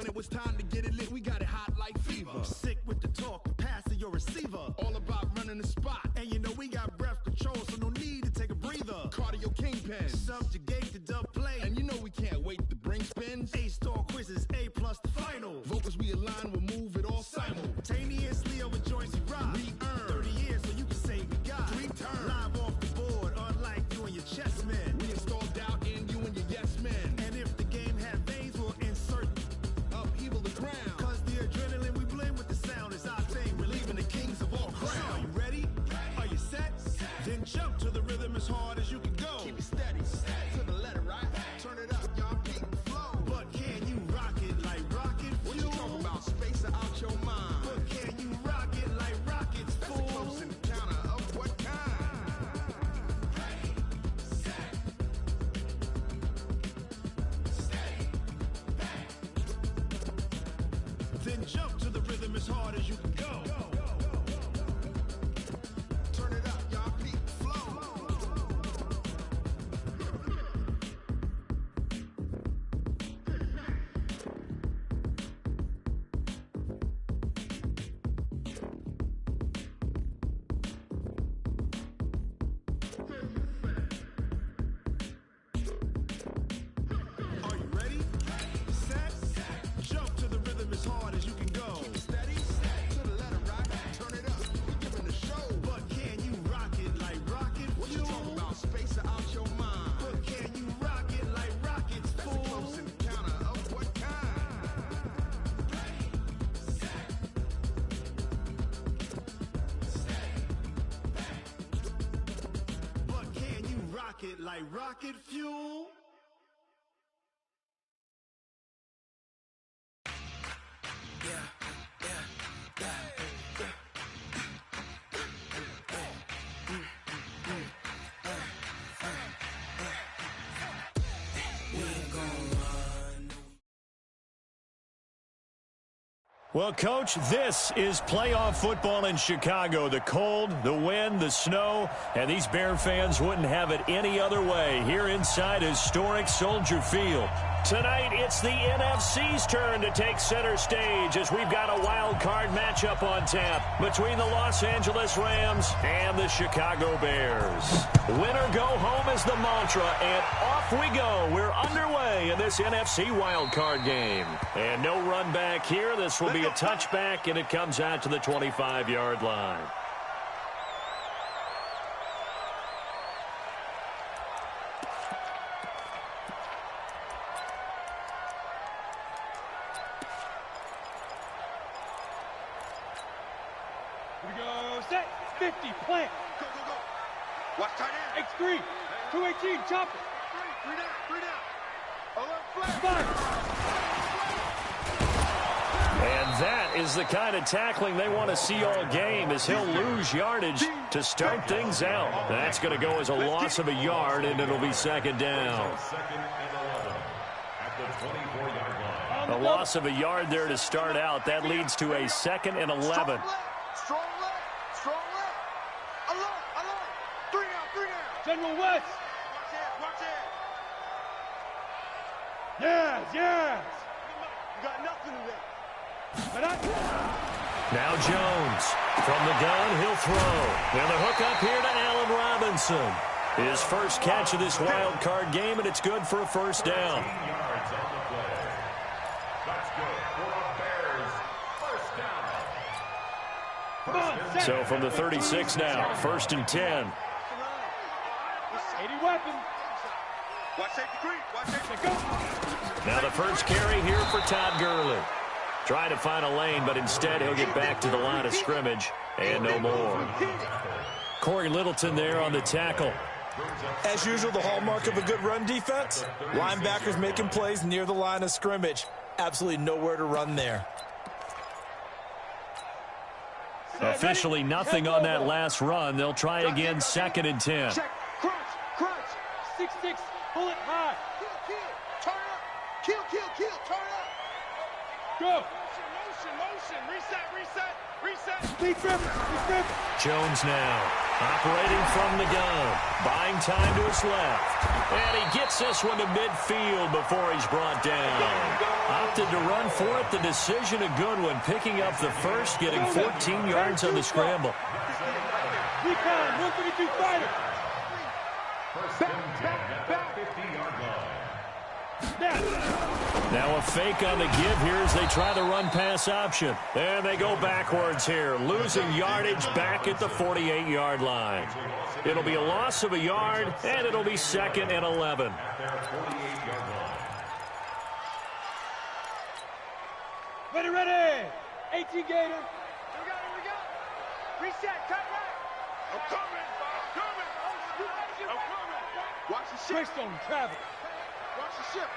when it was time to get it lit, we got it hot like fever. Sick with the talk, passing your receiver. All about running the spot. And you know we got breath control, so no need to take a breather. Cardio kingpin. Subjugate the dub play. And you know we can't wait to bring spins. A-star quizzes, A+ the final. Vocals we align, we'll move it all simultaneously over joints we rock. We earn 30 years so you can say we got 3 turns. Live off the board, unlike you and your chess men. We installed doubt in you and your yes men. And if the game had veins, we'll insert upheaval the ground. Cause the adrenaline we blend with the sound is our thing. We're leaving the kings of all crowns. Are you ready? Are you set? Then jump to the rhythm as hard as you can go. Keep it steady, to the letter, right? Turn it up, y'all, peak the flow. But can you rock it like rocket fuel? What you talking about? Space it out your mind. But can you rock it like rockets, fool? That's a close encounter of what kind? Ready, set, steady, bang. Then jump to the rhythm as hard as you can go. Turn it up, y'all, peak the flow. Are you ready? Set, jump to the rhythm as hard as you can go. Keep it steady, to the letter, right? Turn it up, we giving the show. But can you rock it like rocket What you fuel? talking about? Space it out your mind. But can you rock it like rockets, That's a fool? close encounter of what kind? Ready, set, steady, bang. But can you rock it like rocket fuel? Well, Coach, this is playoff football in Chicago. The cold, the wind, the snow, and these Bear fans wouldn't have it any other way here inside historic Soldier Field. Tonight, it's the NFC's turn to take center stage as we've got a wild card matchup on tap between the Los Angeles Rams and the Chicago Bears. Win or go home is the mantra, and off we go. We're underway in this NFC wild card game. And no run back here. This will be a touchback, and it comes out to the 25-yard line. Here we go, set, 50, plant. Go, go, go. Watch tight end. X3, 218, chop it. Three down. Alert flag. Fire. And that is the kind of tackling they want to see all game, as he'll lose yardage to start things out. That's going to go as a loss of a yard, and it'll be second down. Second and 11 at the 24-yard line. A loss of a yard there to start out. That leads to a second and 11. Strong leg. Alert. 3 down. General West. Watch it. Yes. You got nothing today. Now Jones. From the gun, he'll throw. And the hook up here to Allen Robinson. His first catch of this wild card game, and it's good for a first down. 13 yards on the play. That's good for the Bears. First down. So from the 36 now, first and 10. 80 weapon. Watch safety green. Go. Now the first carry here for Todd Gurley. Trying to find a lane, but instead he'll get back to the line of scrimmage and no more. Corey Littleton there on the tackle. As usual, the hallmark of a good run defense, linebackers making plays near the line of scrimmage. Absolutely nowhere to run there. Officially nothing on that last run. They'll try again, second and 10. Check. Crunch. 6-6. Pull it high. Turn up. Kill. Turn up. Go. Motion. Reset. Speed grip. Jones now. Operating from the gun. Buying time to his left. And he gets this one to midfield before he's brought down. Opted to run for it. The decision a good one. Picking up the first, getting 14 yards on the scramble. Recon, 132 fighter. Back, 50-yard line. Now a fake on the give here as they try the run-pass option. And they go backwards here, losing yardage back at the 48-yard line. It'll be a loss of a yard, and it'll be 2nd and 11. Ready. 18 Gator. We got it. Reset, cut right. I'm coming. Watch the ship. Greystone travel. Watch the ship.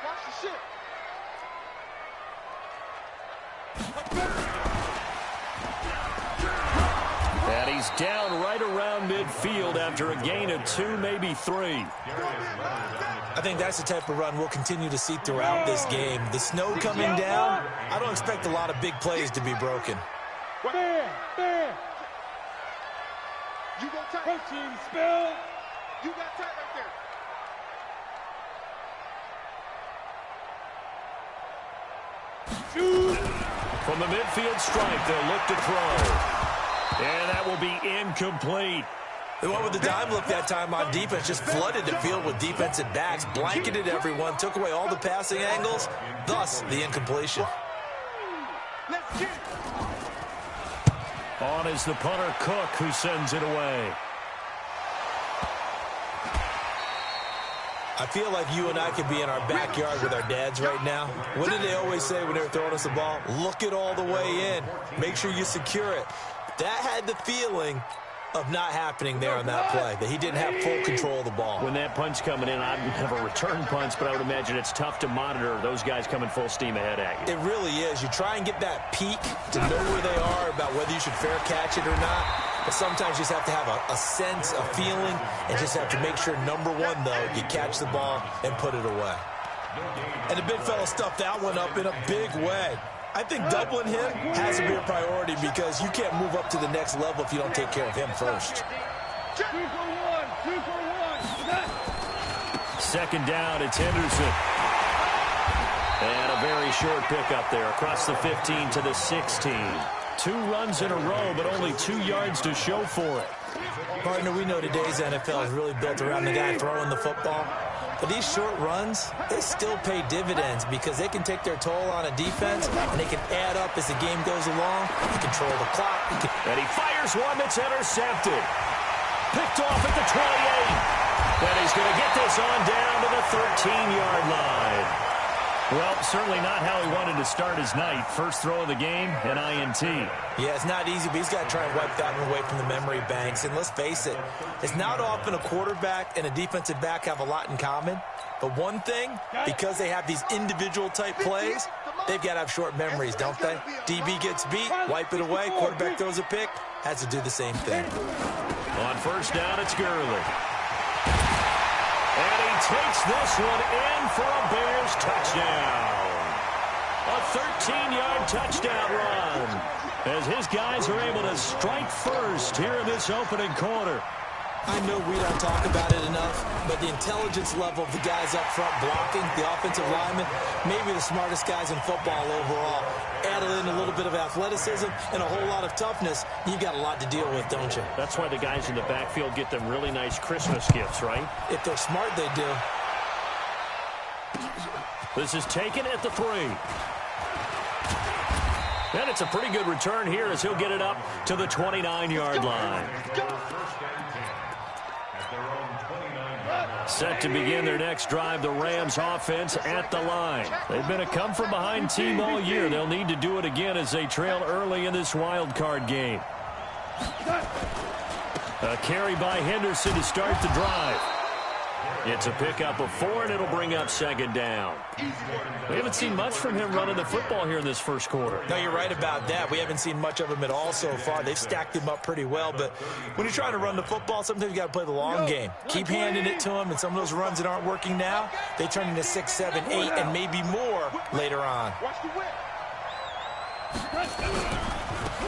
And he's down right around midfield after a gain of 2, maybe 3. I think that's the type of run we'll continue to see throughout this game. The snow coming down, I don't expect a lot of big plays to be broken. Bear. You go tight. First team spell. You got tight right there. Shoot. From the midfield stripe, they'll look to throw. And that will be incomplete. The one with the dime look that time on defense just flooded the field with defensive backs, blanketed everyone, took away all the passing angles, thus the incompletion. Let's get it. On is the punter, Cook, who sends it away. I feel like you and I could be in our backyard with our dads right now. What did they always say when they were throwing us the ball? Look it all the way in. Make sure you secure it. That had the feeling of not happening there on that play, that he didn't have full control of the ball. When that punch coming in, I'd have a return punch, but I would imagine it's tough to monitor those guys coming full steam ahead at you. It really is. You try and get that peek to know where they are, about whether you should fair catch it or not. But sometimes you just have to have a sense, a feeling, and just have to make sure, number one, though, you catch the ball and put it away. And the big fella stuffed that one up in a big way. I think doubling him has to be a priority because you can't move up to the next level if you don't take care of him first. 2 for 1. Second down, it's Henderson. And a very short pickup there across the 15 to the 16. 2 runs in a row, but only 2 yards to show for it. Partner, we know today's NFL is really built around the guy throwing the football. But these short runs, they still pay dividends because they can take their toll on a defense, and they can add up as the game goes along. You control the clock. And he fires one that's intercepted. Picked off at the 28. And he's going to get this on down to the 13-yard line. Well, certainly not how he wanted to start his night. First throw of the game, an INT. Yeah, it's not easy, but he's got to try and wipe that one away from the memory banks. And let's face it, it's not often a quarterback and a defensive back have a lot in common. But one thing, because they have these individual type plays, they've got to have short memories, don't they? DB gets beat, wipe it away, quarterback throws a pick, has to do the same thing. On first down, it's Gurley. And he takes this one in for a Bears touchdown. A 13-yard touchdown run as his guys are able to strike first here in this opening quarter. I know we don't talk about it enough, but the intelligence level of the guys up front blocking, the offensive linemen, maybe the smartest guys in football overall. Add in a little bit of athleticism and a whole lot of toughness, you've got a lot to deal with, don't you? That's why the guys in the backfield get them really nice Christmas gifts, right? If they're smart, they do. This is taken at the 3. And it's a pretty good return here as he'll get it up to the 29-yard line. Set to begin their next drive, the Rams offense at the line. They've been a come-from-behind team all year. They'll need to do it again as they trail early in this wild card game. A carry by Henderson to start the drive. It's a pickup of 4, and it'll bring up second down. We haven't seen much from him running the football here in this first quarter. No, you're right about that. We haven't seen much of him at all so far. They've stacked him up pretty well, but when you're trying to run the football, sometimes you got to play the long game. Keep handing it to him, and some of those runs that aren't working now, they turn into 6, 7, 8, and maybe more later on.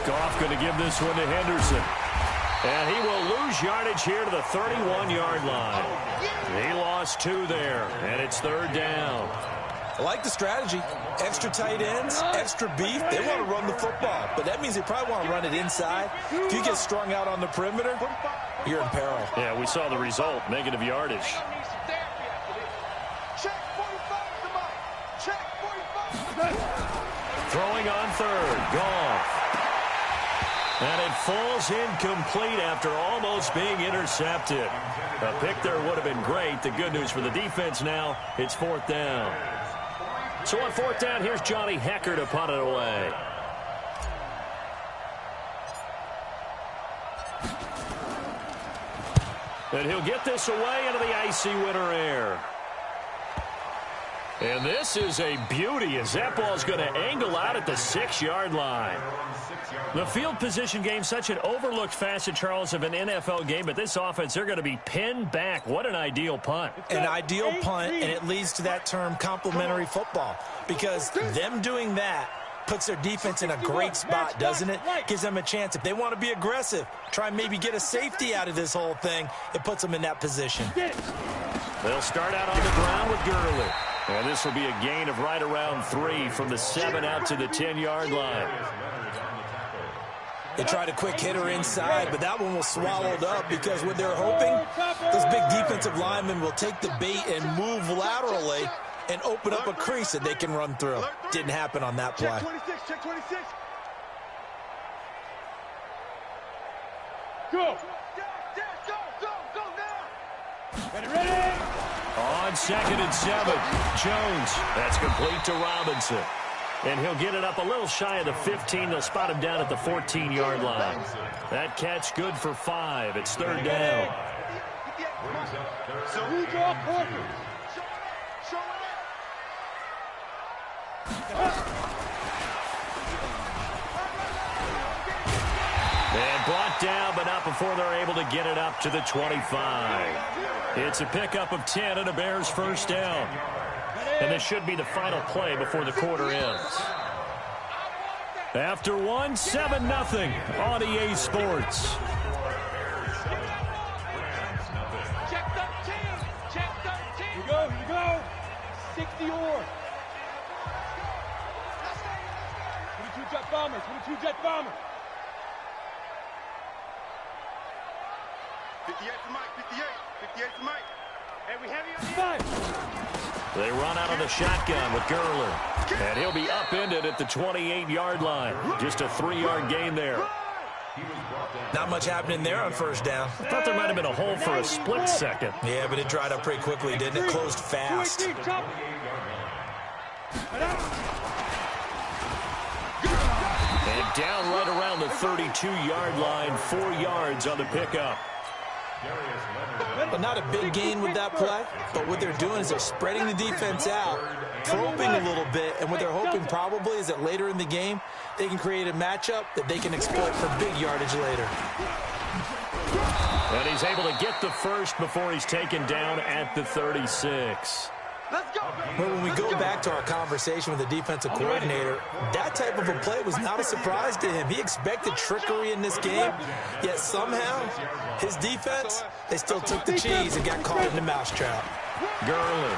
Goff going to give this one to Henderson. And he will lose yardage here to the 31-yard line. He lost 2 there, and it's 3rd down. I like the strategy. Extra tight ends, extra beef. They want to run the football, but that means they probably want to run it inside. If you get strung out on the perimeter, you're in peril. Yeah, we saw the result, negative yardage. Throwing on 3rd, Goff. And it falls incomplete after almost being intercepted. A pick there would have been great. The good news for the defense now, it's 4th down. So on 4th down, here's Johnny Hecker to punt it away. And he'll get this away into the icy winter air. And this is a beauty as that ball's going to angle out at the 6-yard line. The field position game, such an overlooked facet, Charles, of an NFL game, but this offense, they're going to be pinned back. What an ideal punt. An ideal punt, and it leads to that term complementary football, because them doing that puts their defense in a great spot, doesn't it? Gives them a chance. If they want to be aggressive, try and maybe get a safety out of this whole thing, it puts them in that position. They'll start out on the ground with Gurley. And this will be a gain of right around 3 from the 7 out to the 10-yard line. They tried a quick hitter inside, but that one was swallowed up because what they're hoping, those big defensive linemen will take the bait and move laterally and open up a crease that they can run through. Didn't happen on that play. Check 26, check 26. Go. Go now. Ready. On 2nd and 7, Jones. That's complete to Robinson. And he'll get it up a little shy of the 15. They'll spot him down at the 14-yard line. That catch good for 5. It's 3rd down. So who draw corner? And brought down, but not before they're able to get it up to the 25. It's a pickup of 10 and a Bears 1st down. And this should be the final play before the quarter ends. After 1, 7-0 on EA Sports. Check 13. Check 13. Here you go. 60 or. 22 jet bombers. 22 jet bombers. 58 for Mike, 58. 58 for Mike. Hey, we have you on the They run out of the shotgun with Gurley. And he'll be upended at the 28-yard line. Just a 3-yard gain there. Not much happening there on 1st down. I thought there might have been a hole for a split second. Yeah, but it dried up pretty quickly, didn't it? Closed fast. And down right around the 32-yard line, 4 yards on the pickup. But not a big gain with that play, but what they're doing is they're spreading the defense out, probing a little bit, and what they're hoping probably is that later in the game, they can create a matchup that they can exploit for big yardage later. And he's able to get the first before he's taken down at the 36. Let's go. But when we go back to our conversation with the defensive coordinator, that type of a play was not a surprise to him. He expected trickery in this game, yet somehow his defense, they still took the cheese and got caught in the mousetrap. Gurley.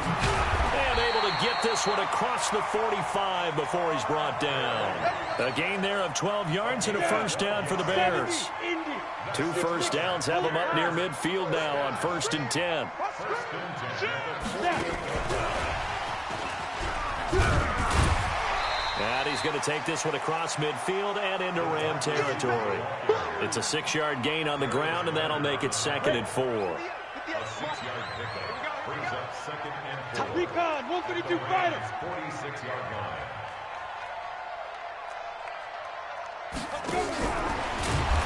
And able to get this one across the 45 before he's brought down. A gain there of 12 yards and a 1st down for the Bears. 2 1st downs have them up near midfield now on 1st and 10. And he's going to take this one across midfield and into Ram territory. It's a 6-yard gain on the ground, and that'll make it 2nd and 4. A 6-yard pickup brings up 2nd and 4. Recon, 132 fighters. 46-yard line.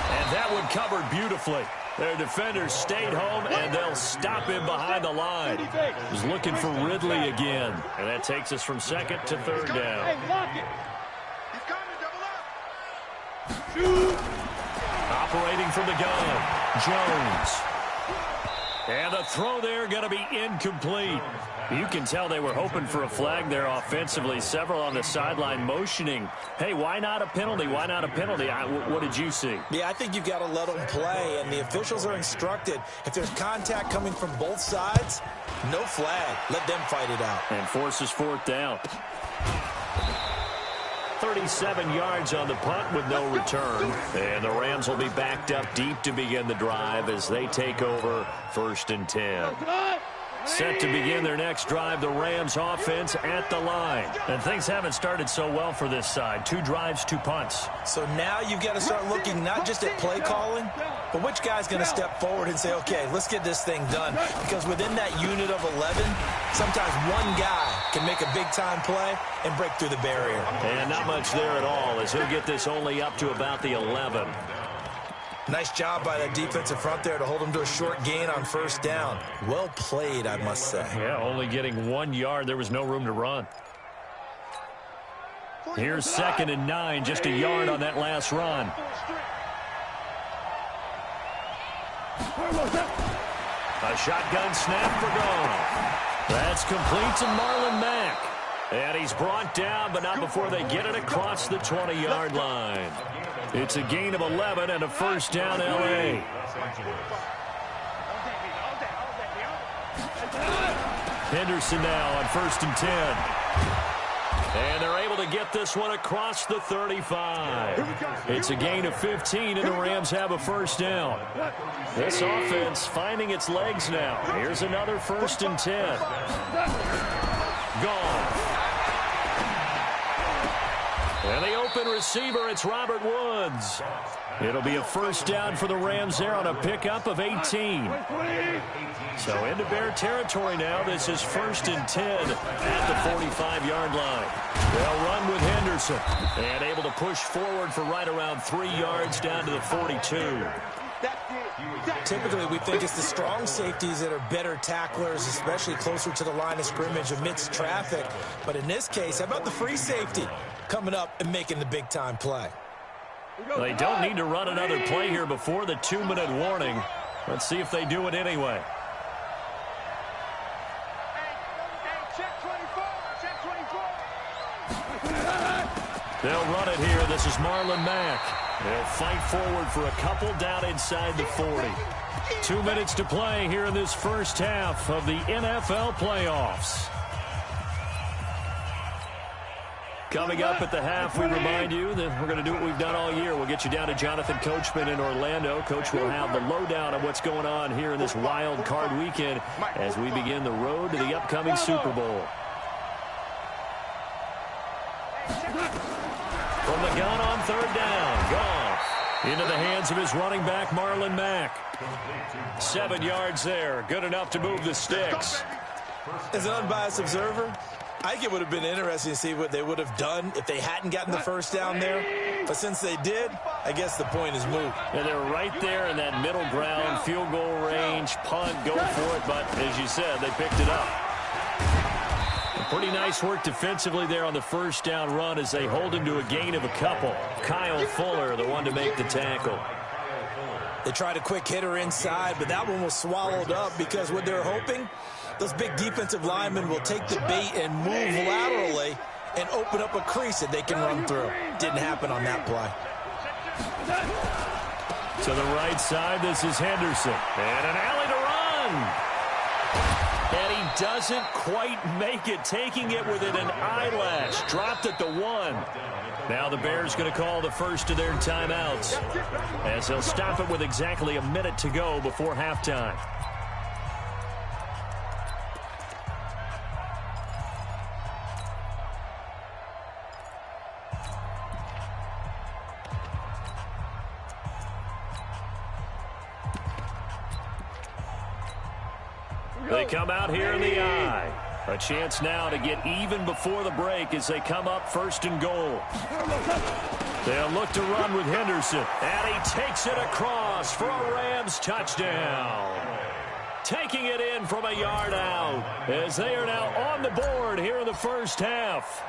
And that one covered beautifully. Their defenders stayed home, and they'll stop him behind the line. He's looking for Ridley again. And that takes us from 2nd to 3rd down. Hey, lock it. He's coming, double up. Shoot. Operating from the gun, Jones. And the throw there going to be incomplete. You can tell they were hoping for a flag there offensively. Several on the sideline motioning, hey, why not a penalty? Why not a penalty? What did you see? Yeah, I think you've got to let them play, and the officials are instructed. If there's contact coming from both sides, no flag. Let them fight it out. And forces fourth down. 37 yards on the punt with no return. And the Rams will be backed up deep to begin the drive as they take over 1st and 10. Set to begin their next drive, the Rams offense at the line. And things haven't started so well for this side. 2 drives, 2 punts. So now you've got to start looking not just at play calling, but which guy's going to step forward and say, okay, let's get this thing done. Because within that unit of 11, sometimes one guy can make a big-time play and break through the barrier. And not much there at all as he'll get this only up to about the 11. Nice job by that defensive front there to hold him to a short gain on 1st down. Well played, I must say. Yeah, only getting 1 yard. There was no room to run. Here's 2nd and 9, just a yard on that last run. A shotgun snap for Goff. That's complete to Marlon Mack. And he's brought down, but not before they get it across the 20-yard line. It's a gain of 11 and a 1st down, L.A. Henderson now on 1st and 10. And they're able to get this one across the 35. It's a gain of 15, and the Rams have a 1st down. This offense finding its legs now. Here's another 1st and 10. Gone. And the open receiver, it's Robert Woods. It'll be a 1st down for the Rams there on a pickup of 18. So into Bear territory now. This is 1st and 10 at the 45-yard line. They'll run with Henderson. And able to push forward for right around 3 yards down to the 42. Typically, we think it's the strong safeties that are better tacklers, especially closer to the line of scrimmage amidst traffic. But in this case, how about the free safety coming up and making the big-time play? They don't need to run another play here before the 2-minute warning. Let's see if they do it anyway. They'll run it here. This is Marlon Mack. They'll fight forward for a couple down inside the 40. 2 minutes to play here in this 1st half of the NFL playoffs. Coming up at the half, we remind you that we're going to do what we've done all year. We'll get you down to Jonathan Coachman in Orlando. Coach will have the lowdown on what's going on here in this wild card weekend as we begin the road to the upcoming Super Bowl. From the gun on 3rd down, Goff into the hands of his running back, Marlon Mack. 7 yards there, good enough to move the sticks. As an unbiased observer, I think it would have been interesting to see what they would have done if they hadn't gotten the 1st down there. But since they did, I guess the point is moot. And they're right there in that middle ground, field goal range, punt, go for it. But as you said, they picked it up. Pretty nice work defensively there on the 1st down run as they hold him to a gain of a couple. Kyle Fuller, the one to make the tackle. They tried a quick hitter inside, but that one was swallowed up because what they're hoping, those big defensive linemen will take the bait and move laterally and open up a crease that they can run through. Didn't happen on that play. To the right side, this is Henderson. And an alley to run. And he doesn't quite make it, taking it within an eyelash. Dropped at the 1. Now the Bears going to call the first of their timeouts as they'll stop it with exactly a minute to go before halftime. They come out here in the eye. A chance now to get even before the break as they come up 1st and goal. They'll look to run with Henderson. And he takes it across for a Rams touchdown. Taking it in from a yard out as they are now on the board here in the 1st half.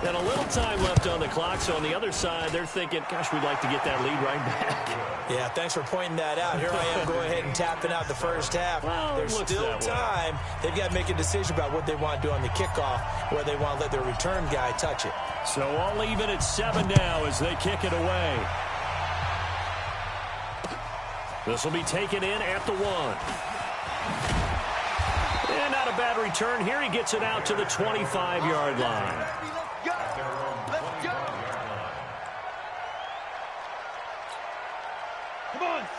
And a little time left on the clock, so on the other side, they're thinking, gosh, we'd like to get that lead right back. Yeah, thanks for pointing that out. Here I am going ahead and tapping out the first half. Well, there's still time. They've got to make a decision about what they want to do on the kickoff, where they want to let their return guy touch it. So all even at 7 now as they kick it away. This will be taken in at the 1. And not a bad return here. He gets it out to the 25-yard line.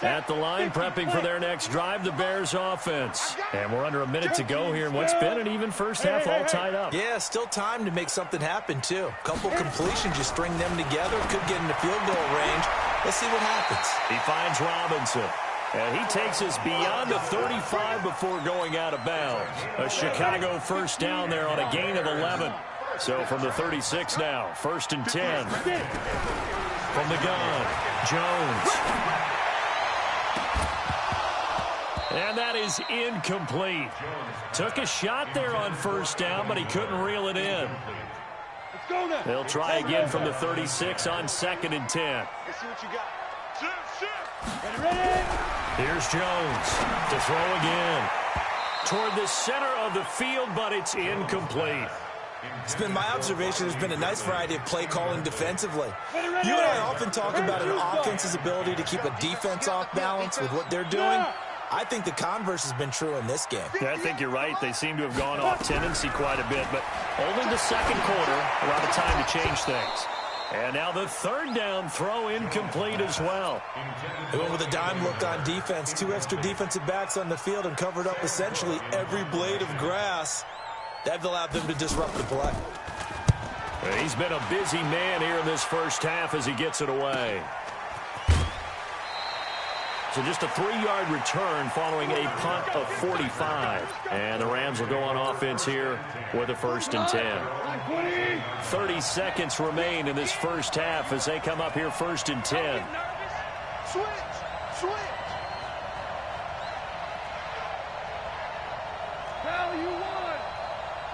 At the line, prepping for their next drive, the Bears offense. And we're under a minute to go here in what's been an even first half, all tied up. Yeah, still time to make something happen, too. A couple completions, you string them together, could get into field goal range. Let's see what happens. He finds Robinson. And he takes us beyond the 35 before going out of bounds. A Chicago first down there on a gain of 11. So from the 36 now, 1st and 10. From the gun, Jones. And that is incomplete. Took a shot there on first down, but he couldn't reel it in. They'll try again from the 36 on 2nd and 10. Let's see what you got. Here's Jones to throw again. Toward the center of the field, but it's incomplete. It's been my observation there's been a nice variety of play calling defensively. You and I often talk about an offense's ability to keep a defense off balance with what they're doing. I think the converse has been true in this game. Yeah, I think you're right. They seem to have gone off tendency quite a bit, but only the second quarter, a lot of time to change things. And now the 3rd down throw incomplete as well. They went with a dime look on defense. 2 extra defensive backs on the field and covered up essentially every blade of grass. That allowed them to disrupt the play. He's been a busy man here in this first half as he gets it away. So just a 3-yard return following a punt of 45. And the Rams will go on offense here with a 1st and 10. 30 seconds remain in this first half as they come up here 1st and 10. Switch. Hell, you won.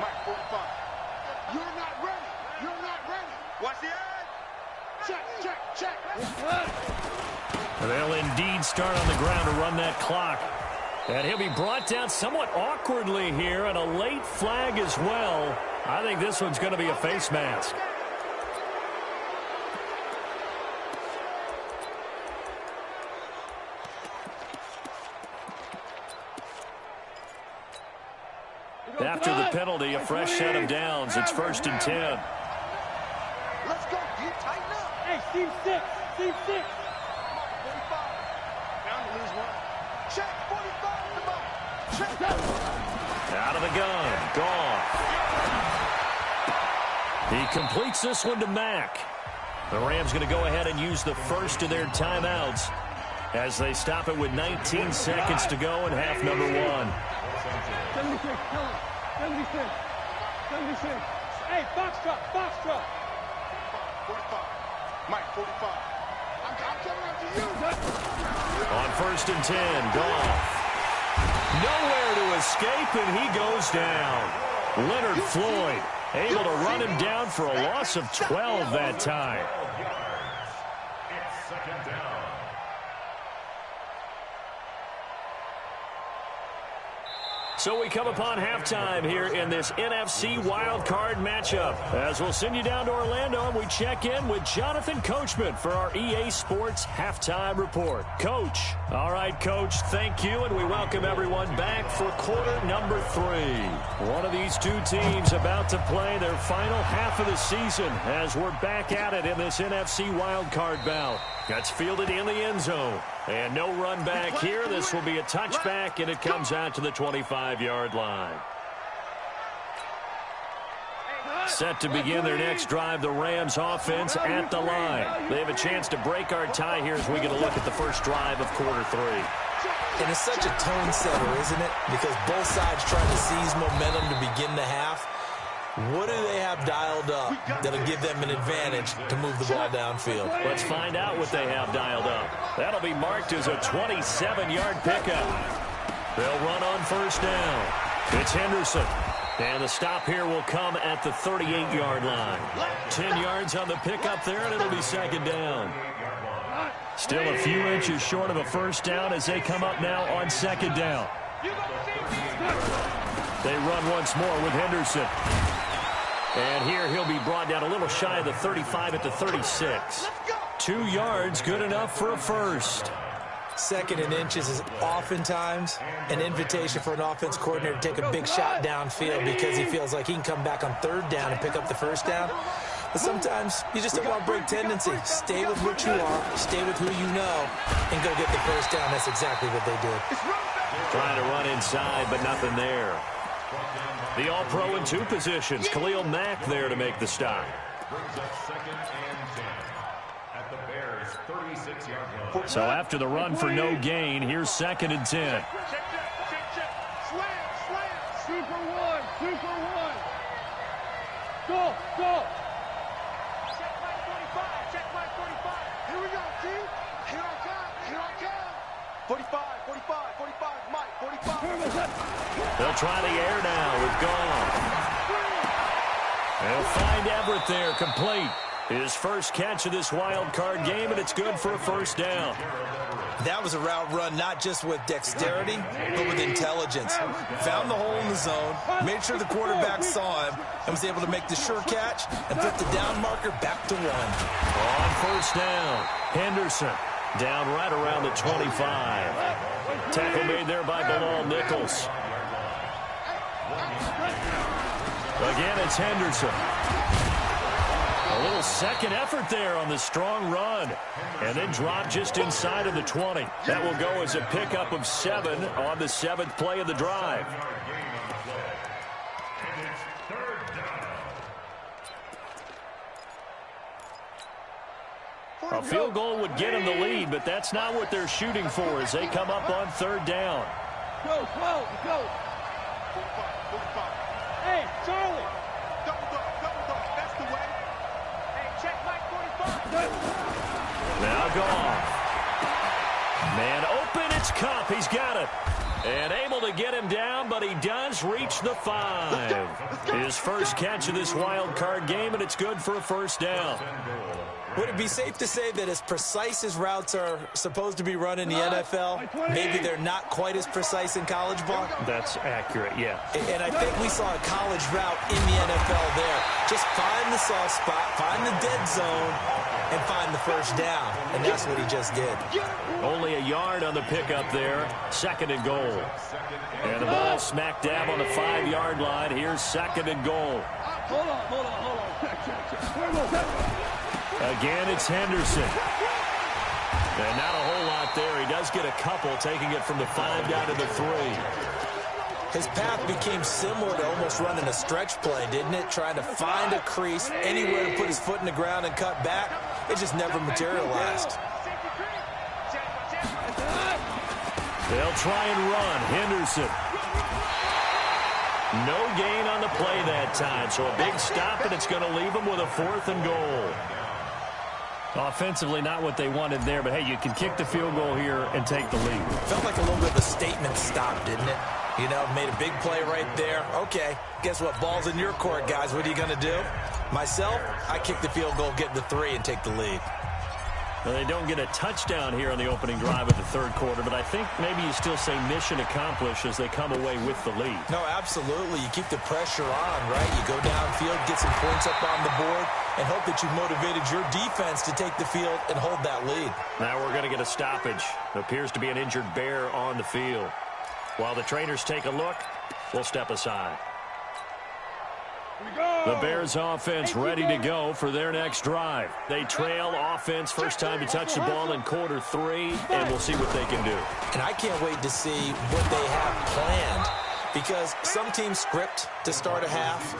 Mike, 45. You're not ready. Watch the edge. Check. They'll indeed start on the ground to run that clock. And he'll be brought down somewhat awkwardly here, and a late flag as well. I think this one's going to be a face mask. After the penalty, a fresh set of downs. It's 1st and 10. Let's go. You tighten up. Hey, Steve 6. Steve 6. 45. Bound to lose one. Check. 45 in the ball. Check. Out of the gun. Goff. He completes this one to Mack. The Rams going to go ahead and use the first of their timeouts as they stop it with 19 seconds to go in half number 1. 76. Tell him. 76. 76. Hey, Foxtrot. 45. Mike, 45. I'm coming after you. On 1st and 10, Goff. Nowhere to escape, and he goes down. Leonard Floyd able to run him down for a loss of 12 that time. It's 2nd down. So we come upon halftime here in this NFC wildcard matchup. As we'll send you down to Orlando and we check in with Jonathan Coachman for our EA Sports Halftime Report. Coach. All right, Coach, thank you, and we welcome everyone back for quarter number 3. One of these two teams about to play their final half of the season as we're back at it in this NFC wildcard bout. That's fielded in the end zone. And no run back here. This will be a touchback, and it comes out to the 25-yard line. Set to begin their next drive, the Rams offense at the line. They have a chance to break our tie here as we get a look at the first drive of quarter 3. And it's such a tone setter, isn't it? Because both sides trying to seize momentum to begin the half. What do they have dialed up that'll give them an advantage to move the ball downfield? Let's find out what they have dialed up. That'll be marked as a 27-yard pickup. They'll run on first down. It's Henderson. And the stop here will come at the 38-yard line. 10 yards on the pickup there, and it'll be second down. Still a few inches short of a first down as they come up now on second down. They run once more with Henderson. And here he'll be brought down a little shy of the 35 at the 36. 2 yards, good enough for a first. Second and inches is oftentimes an invitation for an offense coordinator to take a big shot downfield because he feels like he can come back on third down and pick up the first down. But sometimes you just don't want to break tendency. Stay with what you are, stay with who you know, and go get the first down. That's exactly what they did. Trying to run inside, but nothing there. The All-Pro in 2 positions. Khalil Mack there to make the stop. So after the run for no gain, here's second and 10. Check. Slam. Super one. Go. Check my 45. Here we go, team. Here I come. 45. Mike, 45. They'll try the air now with Gall. They'll find Everett there, complete. His first catch of this wild card game, and it's good for a first down. That was a route run not just with dexterity, but with intelligence. Found the hole in the zone, made sure the quarterback saw him, and was able to make the sure catch and put the down marker back to 1. On first down, Henderson down right around the 25. Tackle made there by Bilal Nichols. Again, it's Henderson. A little second effort there on the strong run. And then drop just inside of the 20. That will go as a pickup of 7 on the 7th play of the drive. A field goal would get them the lead, but that's not what they're shooting for as they come up on third down. Go. Hey, Charlie. Double dog. That's the way. Hey, check Mike 45. Now Goff. Man open, it's Cup. He's got it. And able to get him down, but he does reach the 5. His first catch of this wild card game, and it's good for a first down. Would it be safe to say that as precise as routes are supposed to be run in the NFL, maybe they're not quite as precise in college ball? That's accurate, yeah. And I think we saw a college route in the NFL there. Just find the soft spot, find the dead zone, and find the first down. And that's what he just did. Only a yard on the pickup there. Second and goal. And the ball smack dab on the 5-yard line. Here's second and goal. Hold on. Check. Again, it's Henderson. And not a whole lot there. He does get a couple, taking it from the 5 down to the 3. His path became similar to almost running a stretch play, didn't it? Trying to find a crease, anywhere to put his foot in the ground and cut back. It just never materialized. They'll try and run. Henderson. No gain on the play that time, so a big stop, and it's going to leave them with a 4th and goal. Offensively, not what they wanted there, but, hey, you can kick the field goal here and take the lead. Felt like a little bit of a statement stop, didn't it? You know, made a big play right there. Okay, guess what? Ball's in your court, guys. What are you going to do? Myself, I kick the field goal, get the 3, and take the lead. Well, they don't get a touchdown here on the opening drive of the third quarter, but I think maybe you still say mission accomplished as they come away with the lead. No, absolutely. You keep the pressure on, right? You go downfield, get some points up on the board, and hope that you've motivated your defense to take the field and hold that lead. Now we're going to get a stoppage. It appears to be an injured Bear on the field. While the trainers take a look, we'll step aside. The Bears offense ready to go for their next drive. They trail offense, first time to touch the ball in quarter 3, and we'll see what they can do. And I can't wait to see what they have planned, because some teams script to start a half.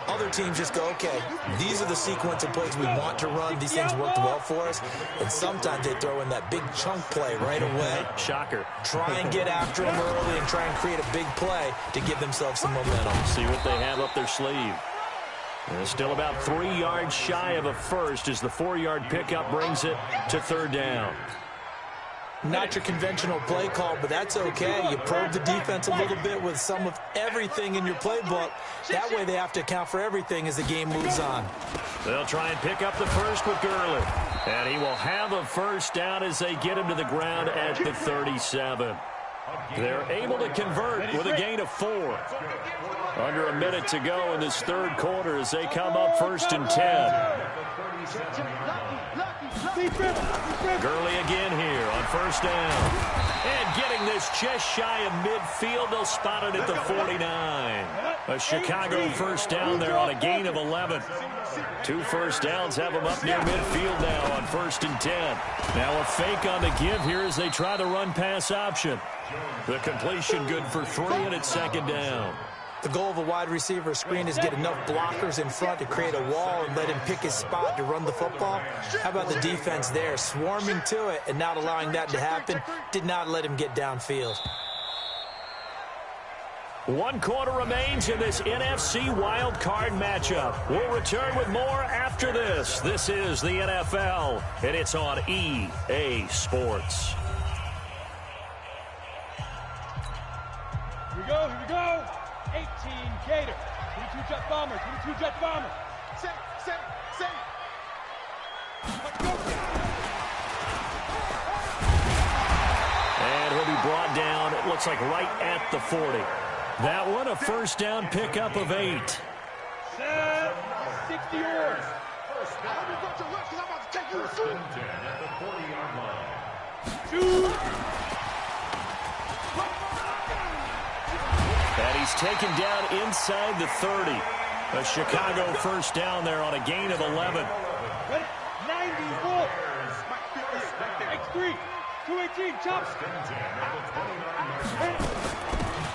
Other teams just go, okay, these are the sequence of plays we want to run. These things worked well for us. And sometimes they throw in that big chunk play right away. Shocker. Try and get after them early and try and create a big play to give themselves some momentum. See what they have up their sleeve. They're still about 3 yards shy of a first as the 4-yard pickup brings it to third down. Not your conventional play call, but that's okay. You probe the defense a little bit with some of everything in your playbook. That way they have to account for everything as the game moves on. They'll try and pick up the first with Gurley. And he will have a first down as they get him to the ground at the 37. They're able to convert with a gain of 4. Under a minute to go in this third quarter as they come up 1st and 10. Gurley again here on first down. And getting this just shy of midfield, they'll spot it at the 49. A Chicago first down there on a gain of 11. 2 first downs have them up near midfield now on 1st and 10. Now a fake on the give here as they try the run-pass option. The completion good for 3, and it's 2nd down. The goal of a wide receiver screen is get enough blockers in front to create a wall and let him pick his spot to run the football. How about the defense there, swarming to it and not allowing that to happen? Did not let him get downfield. 1 quarter remains in this NFC Wild Card matchup. We'll return with more after this. This is the NFL, and it's on EA Sports. Here we go, here we go. 18 Gator, 22 Jet Bomber, 22 Jet Bomber. Say. And he'll be brought down, it looks like right at the 40. That one, a first down pickup of 8. 60 yards. And he's taken down inside the 30. A Chicago first down there on a gain of 11. 94. X3. 218. Chops.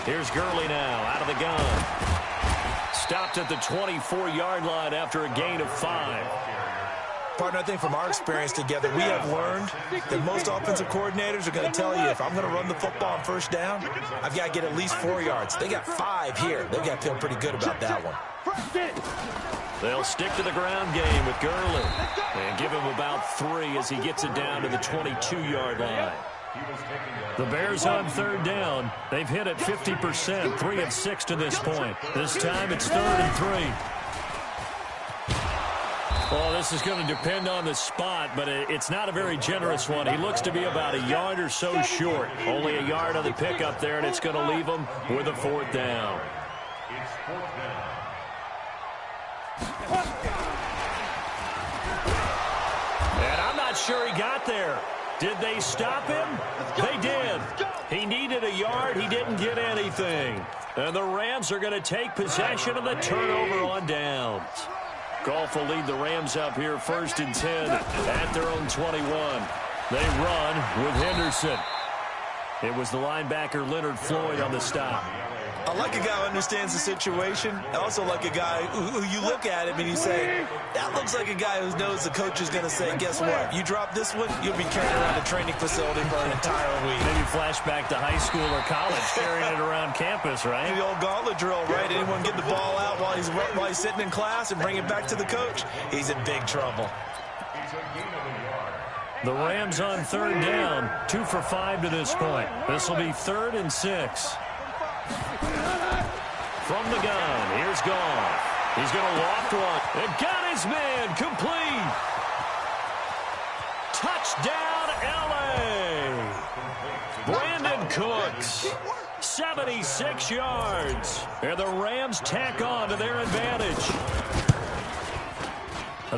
Here's Gurley now out of the gun. Stopped at the 24-yard line after a gain of 5. Partner, I think from our experience together, we have learned that most offensive coordinators are going to tell you, if I'm going to run the football on first down, I've got to get at least 4 yards. They got 5 here. They've got to feel pretty good about that one. They'll stick to the ground game with Gurley and give him about 3 as he gets it down to the 22-yard line. The Bears on 3rd down. They've hit it 50%, 3 of 6 to this point. This time it's 3rd and 3. Well, this is going to depend on the spot, but it's not a very generous one. He looks to be about a yard or so short. Only a yard on the pickup there, and it's going to leave him with a 4th down. It's 4th down. And I'm not sure he got there. Did they stop him? They did. He needed a yard. He didn't get anything. And the Rams are going to take possession of the turnover on downs. Goff will lead the Rams up here 1st and 10 at their own 21. They run with Henderson. It was the linebacker Leonard Floyd on the stop. I like a guy who understands the situation. I also like a guy who you look at him and you say, that looks like a guy who knows the coach is going to say, guess what? You drop this one, you'll be carrying around a training facility for an entire week. Maybe flashback to high school or college, carrying it around campus, right? The old gauntlet drill, right? Anyone get the ball out while he's sitting in class and bring it back to the coach? He's in big trouble. The Rams on 3rd down, 2 for 5 to this point. This will be 3rd and 6. From the gun, here's Goff. He's going to loft one. And got his man complete. Touchdown, L.A. Brandon Cooks, 76 yards. And the Rams tack on to their advantage.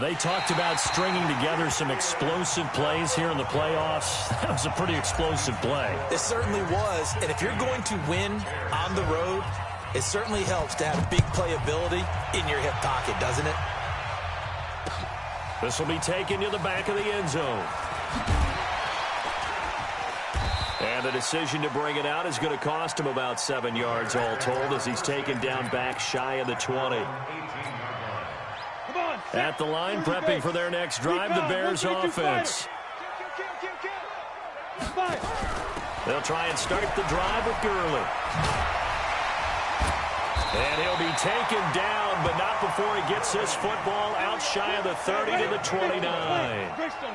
They talked about stringing together some explosive plays here in the playoffs. That was a pretty explosive play. It certainly was. And if you're going to win on the road, it certainly helps to have big playability in your hip pocket, doesn't it? This will be taken to the back of the end zone. And the decision to bring it out is going to cost him about 7 yards all told as he's taken down back shy of the 20. At the line, prepping for their next drive, the Bears offense. They'll try and start the drive with Gurley. And he'll be taken down, but not before he gets this football out shy of the 30 to the 29.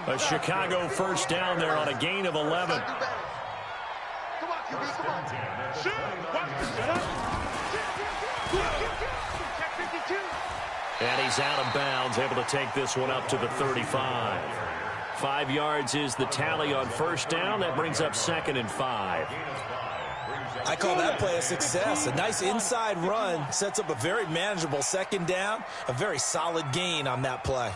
A Chicago first down there on a gain of 11. Come on, QB, come on. Shoot! Check 52. And he's out of bounds, able to take this one up to the 35. 5 yards is the tally on first down. That brings up 2nd and 5. I call that play a success. A nice inside run sets up a very manageable second down. A very solid gain on that play.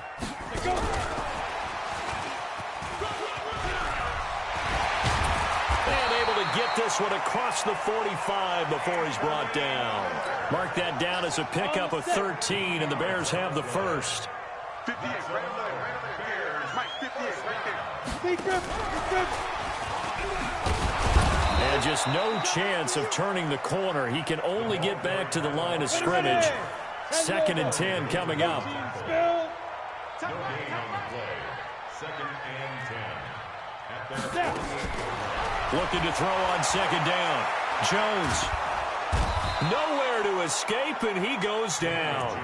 And able to get this one across the 45 before he's brought down. Mark that down as a pickup of 13, and the Bears have the first. 58 right there. Mike, 58 right there. And just no chance of turning the corner. He can only get back to the line of scrimmage. 2nd and 10 coming up. Looking to throw on 2nd down. Jones. Nowhere to escape, and he goes down.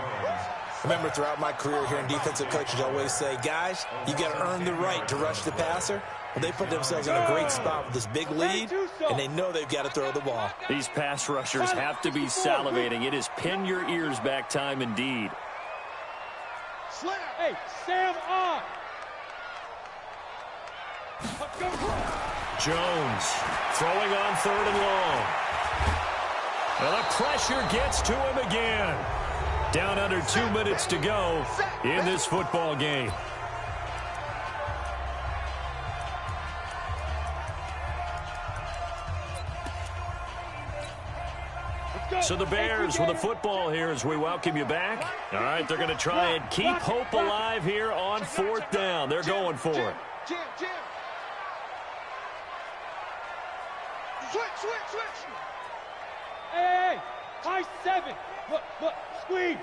Remember, throughout my career here in defensive coaches, I always say, guys, you got to earn the right to rush the passer. Well, they put themselves in a great spot with this big lead, and they know they've got to throw the ball. These pass rushers have to be salivating. It is pin your ears back time indeed. Hey, Sam on. Jones throwing on 3rd and long. Well, the pressure gets to him again. Down under 2 minutes to go in this football game. So the Bears with the football here as we welcome you back. All right, they're going to try and keep hope alive here on 4th down. They're going for it. Jim. Switch. Hey, high 7. Look, squeeze.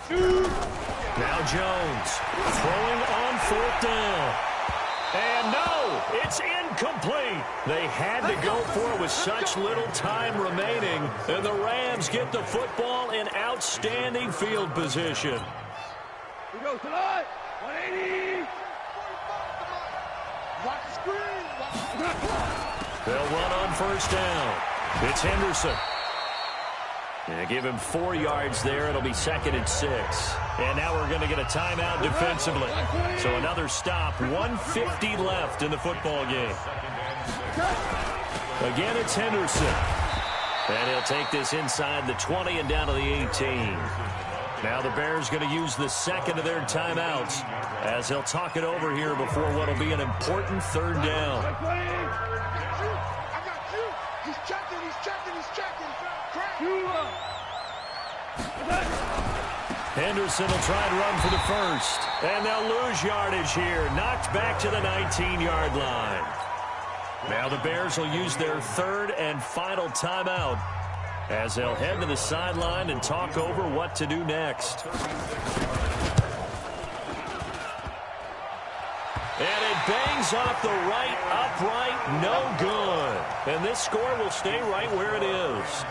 Shoot. Now Jones throwing on 4th down. And no, it's incomplete. They had to go for it with such little time remaining. And the Rams get the football in outstanding field position. We go tonight. 180. Watch the screen. They'll run on first down. It's Henderson. And give him 4 yards there. It'll be 2nd and 6. And now we're going to get a timeout defensively. So another stop. 1:50 left in the football game. Again, it's Henderson. And he'll take this inside the 20 and down to the 18. Now the Bears going to use the 2nd of their timeouts as he'll talk it over here before what will be an important 3rd down. I got you. He's checking. Henderson will try and run for the first. And they'll lose yardage here. Knocked back to the 19-yard line. Now the Bears will use their 3rd and final timeout as they'll head to the sideline and talk over what to do next. And it bangs off the right upright, no good. And this score will stay right where it is.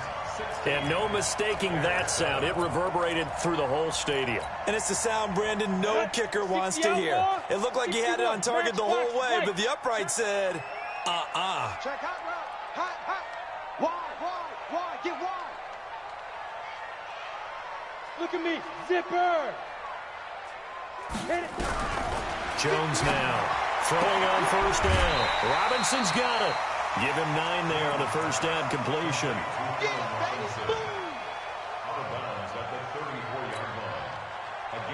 And no mistaking that sound. It reverberated through the whole stadium. And it's the sound, Brandon, no kicker wants to hear. It looked like he had it on target the whole way, but the upright said, Check hot route. Hot. Wide. Get wide. Look at me. Zipper. Hit it. Jones now throwing on first down. Robinson's got it. Give him 9 there on the first down completion.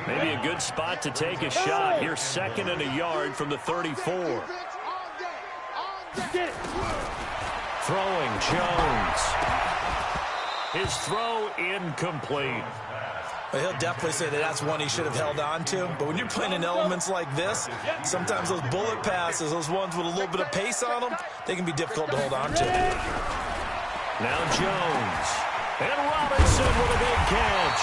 Maybe a good spot to take a shot. Here, 2nd and a yard from the 34. Throwing Jones. His throw incomplete. Well, he'll definitely say that that's one he should have held on to. But when you're playing in elements like this, sometimes those bullet passes, those ones with a little bit of pace on them, they can be difficult to hold on to. Now Jones. And Robinson with a big catch.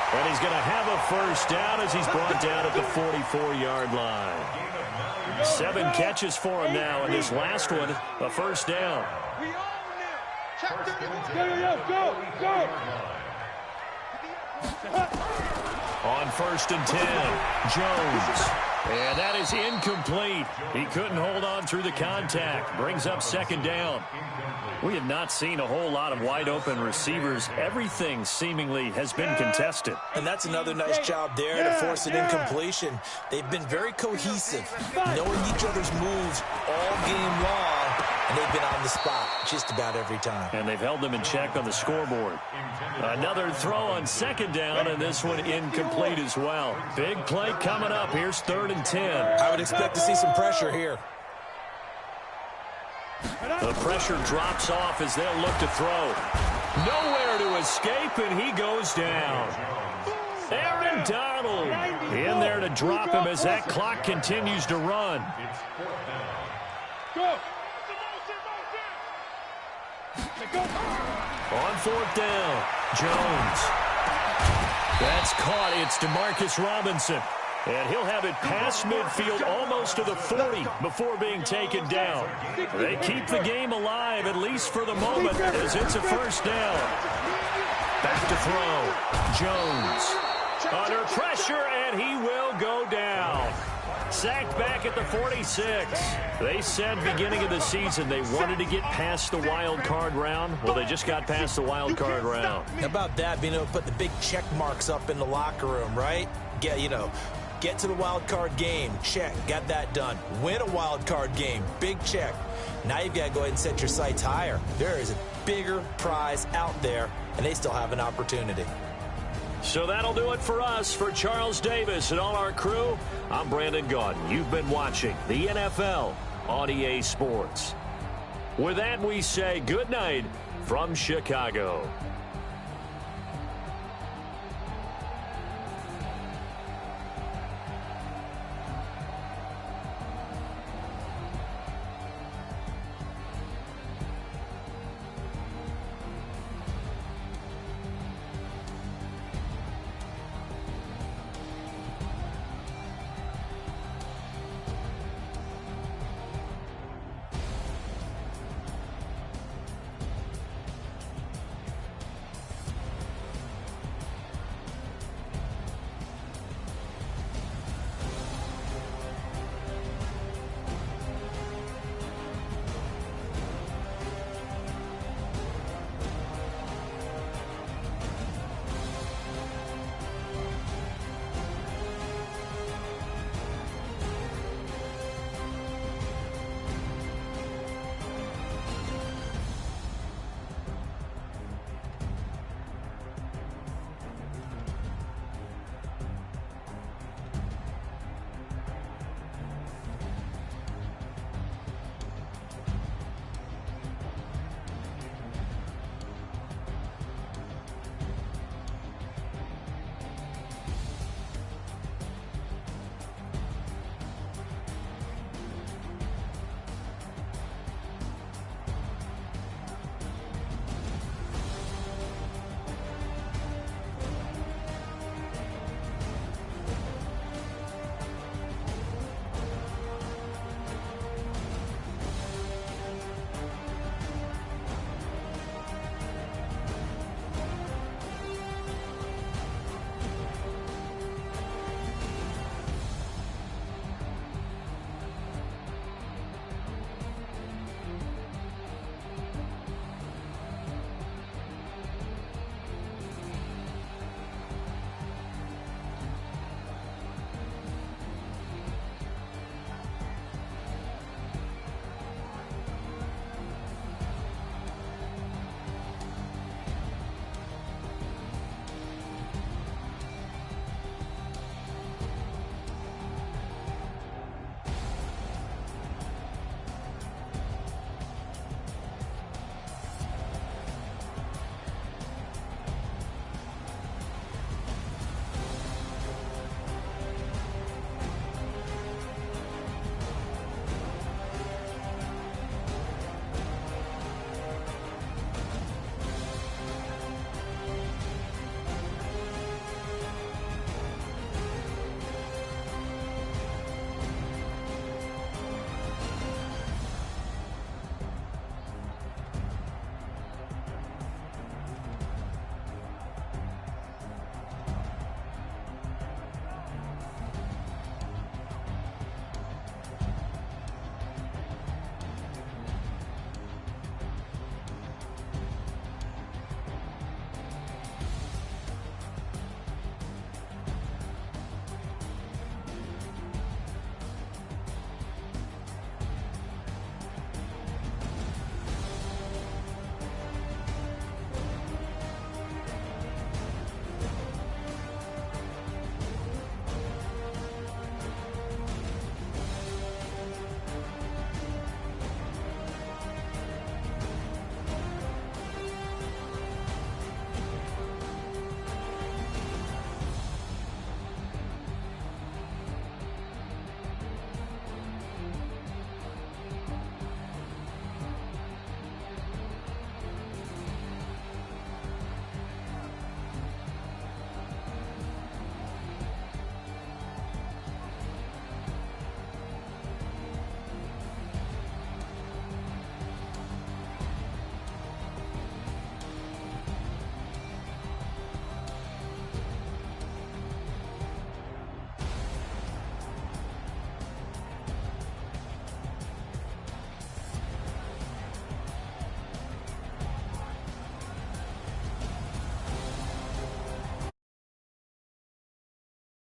And he's going to have a first down as he's brought down at the 44-yard line. 7 catches for him now, and this last one, a first down. Go. On 1st and 10, Jones. And that is incomplete. He couldn't hold on through the contact. Brings up 2nd down. We have not seen a whole lot of wide-open receivers. Everything seemingly has been contested. And that's another nice job there to force an incompletion. They've been very cohesive, knowing each other's moves all game long, and they've been on the spot just about every time. And they've held them in check on the scoreboard. Another throw on 2nd down, and this one incomplete as well. Big play coming up. Here's 3rd and 10. I would expect to see some pressure here. The pressure drops off as they'll look to throw. Nowhere to escape, and he goes down. Aaron Donald in there to drop him as that clock continues to run. On 4th down, Jones. That's caught. It's DeMarcus Robinson. And he'll have it past midfield almost to the 40 before being taken down. They keep the game alive, at least for the moment, as it's a 1st down. Back to throw. Jones under pressure, and he will go down. Sacked back at the 46. They said beginning of the season they wanted to get past the wild card round. Well, they just got past the wild card round. How about that, being able to put the big check marks up in the locker room, right? Get to the wild card game, check, got that done. Win a wild card game, big check. Now you've got to go ahead and set your sights higher. There is a bigger prize out there, and they still have an opportunity. So that'll do it for us. For Charles Davis and all our crew, I'm Brandon Gaudin. You've been watching the NFL on EA Sports. With that, we say good night from Chicago.